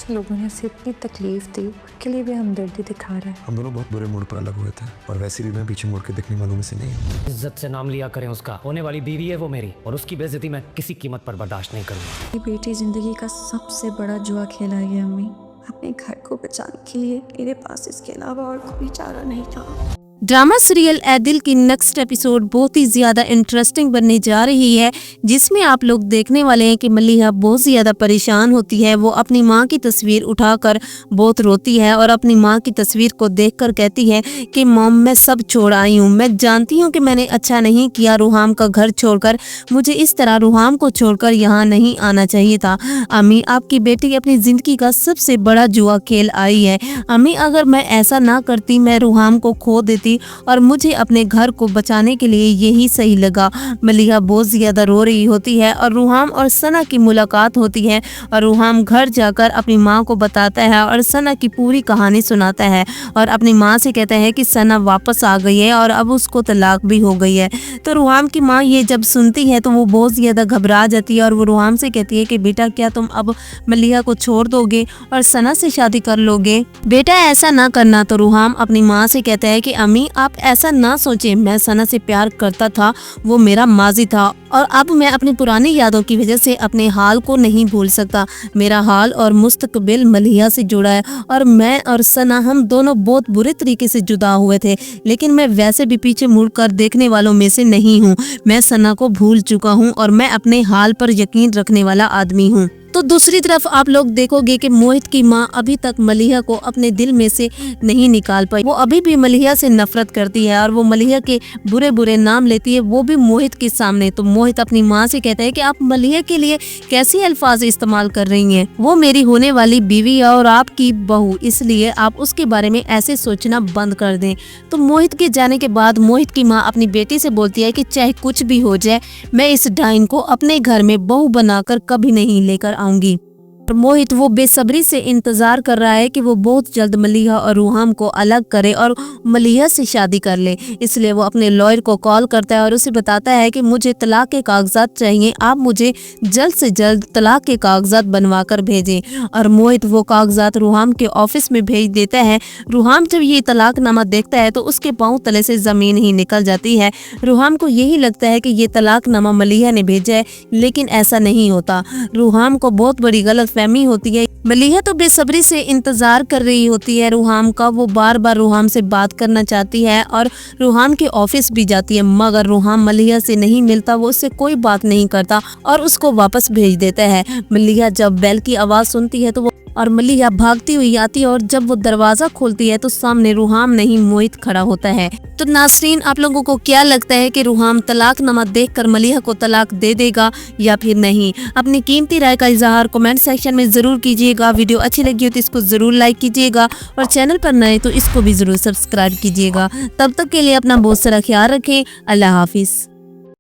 जिन लोगों ने उसे इतनी तकलीफ दी उसके लिए भी हमदर्दी दिखा रहा है। हम दोनों बहुत बुरे मूड पर अलग हुए थे और वैसे भी मैं पीछे मुड़ के देखने वालों में से नहीं हूँ। इज्जत से नाम लिया करें उसका, होने वाली बीवी है वो मेरी, और उसकी बेइज्जती मैं किसी कीमत पर बर्दाश्त नहीं करूँगा। मेरी बेटी जिंदगी का सबसे बड़ा जुआ खेला है अम्मी। अपने घर को बचाने के लिए मेरे पास इसके अलावा और कोई चारा नहीं था। ड्रामा सीरियल ए दिल की नेक्स्ट एपिसोड बहुत ही ज़्यादा इंटरेस्टिंग बनने जा रही है, जिसमें आप लोग देखने वाले हैं कि मलिहा बहुत ज़्यादा परेशान होती है। वो अपनी माँ की तस्वीर उठाकर बहुत रोती है और अपनी माँ की तस्वीर को देखकर कहती है कि मॉम मैं सब छोड़ आई हूँ, मैं जानती हूँ कि मैंने अच्छा नहीं किया रूहाम का घर छोड़कर, मुझे इस तरह रूहाम को छोड़कर यहाँ नहीं आना चाहिए था। अम्मी आपकी बेटी अपनी ज़िंदगी का सबसे बड़ा जुआ खेल आई है। अम्मी अगर मैं ऐसा ना करती, मैं रूहाम को खो देती और मुझे अपने घर को बचाने के लिए यही सही लगा। मलिहा बहुत ज़्यादा रो रही होती है और रूहाम और सना की मुलाकात होती है और रूहाम घर जाकर अपनी माँ को बताता है और सना की पूरी कहानी सुनाता है और अपनी माँ से कहता है कि सना वापस आ गई है और अब उसको तलाक भी हो गई है। तो रूहाम की माँ ये जब सुनती है तो वो बहुत ज़्यादा घबरा जाती है और वो रूहाम से कहती है कि बेटा क्या तुम अब मलिहा को छोड़ दोगे और सना से शादी कर लोगे? बेटा ऐसा ना करना। तो रूहाम अपनी माँ से कहता है कि अम्मी आप ऐसा ना सोचें, मैं सना से प्यार करता था, वो मेरा माजी था और अब मैं अपनी पुरानी यादों की वजह से अपने हाल को नहीं भूल सकता। मेरा हाल और मुस्तकबिल मलिहा से जुड़ा है और मैं और सना हम दोनों बहुत बुरे तरीके से जुदा हुए थे, लेकिन मैं वैसे भी पीछे मुड़कर देखने वालों में से नहीं हूँ। मैं सना को भूल चुका हूँ और मैं अपने हाल पर यकीन रखने वाला आदमी हूँ। तो दूसरी तरफ आप लोग देखोगे कि मोहित की माँ अभी तक मलिहा को अपने दिल में से नहीं निकाल पाई। वो अभी भी मलिहा से नफरत करती है और वो मलिहा के बुरे बुरे नाम लेती है, वो भी मोहित के सामने। तो मोहित अपनी माँ से कहता है कि आप मलिहा के लिए कैसी अल्फाज इस्तेमाल कर रही हैं? वो मेरी होने वाली बीवी है और आपकी बहू, इसलिए आप उसके बारे में ऐसे सोचना बंद कर दें। तो मोहित के जाने के बाद मोहित की माँ अपनी बेटी से बोलती है कि चाहे कुछ भी हो जाए, मैं इस डाइन को अपने घर में बहू बनाकर कभी नहीं लेकर आऊंगी। मोहित वो बेसब्री से इंतजार कर रहा है कि वो बहुत जल्द मलिहा और रूहाम को अलग करे और मलिहा से शादी कर ले। इसलिए वो अपने लॉयर को कॉल करता है और उसे बताता है कि मुझे तलाक के कागजात चाहिए, आप मुझे जल्द से जल्द तलाक के कागजात बनवा कर भेजें। और मोहित वो कागजात रूहाम के ऑफिस में भेज देता है। रूहाम जब ये तलाकनामा देखता है तो उसके पाँव तले से जमीन ही निकल जाती है। रूहाम को यही लगता है कि ये तलाकनामा मलिहा ने भेजा है, लेकिन ऐसा नहीं होता। रूहाम को बहुत बड़ी गलत फहमी होती है। मलिहा तो बेसब्री से इंतजार कर रही होती है रूहाम का, वो बार बार रूहाम से बात करना चाहती है और रूहाम के ऑफिस भी जाती है, मगर रूहाम मलिहा से नहीं मिलता, वो उससे कोई बात नहीं करता और उसको वापस भेज देता है। मलिहा जब बेल की आवाज सुनती है तो वो और मलिहा भागती हुई आती है और जब वो दरवाजा खोलती है तो सामने रूहाम नहीं मोहित खड़ा होता है। तो नासरीन आप लोगों को क्या लगता है कि रूहाम तलाकनामा देखकर मलिहा को तलाक दे देगा या फिर नहीं? अपनी कीमती राय का इजहार कमेंट सेक्शन में जरूर कीजिएगा। वीडियो अच्छी लगी हो तो इसको जरूर लाइक कीजिएगा और चैनल पर नए तो इसको भी जरूर सब्सक्राइब कीजिएगा। तब तक के लिए अपना बहुत सारा ख्याल रखें। अल्लाह हाफिज।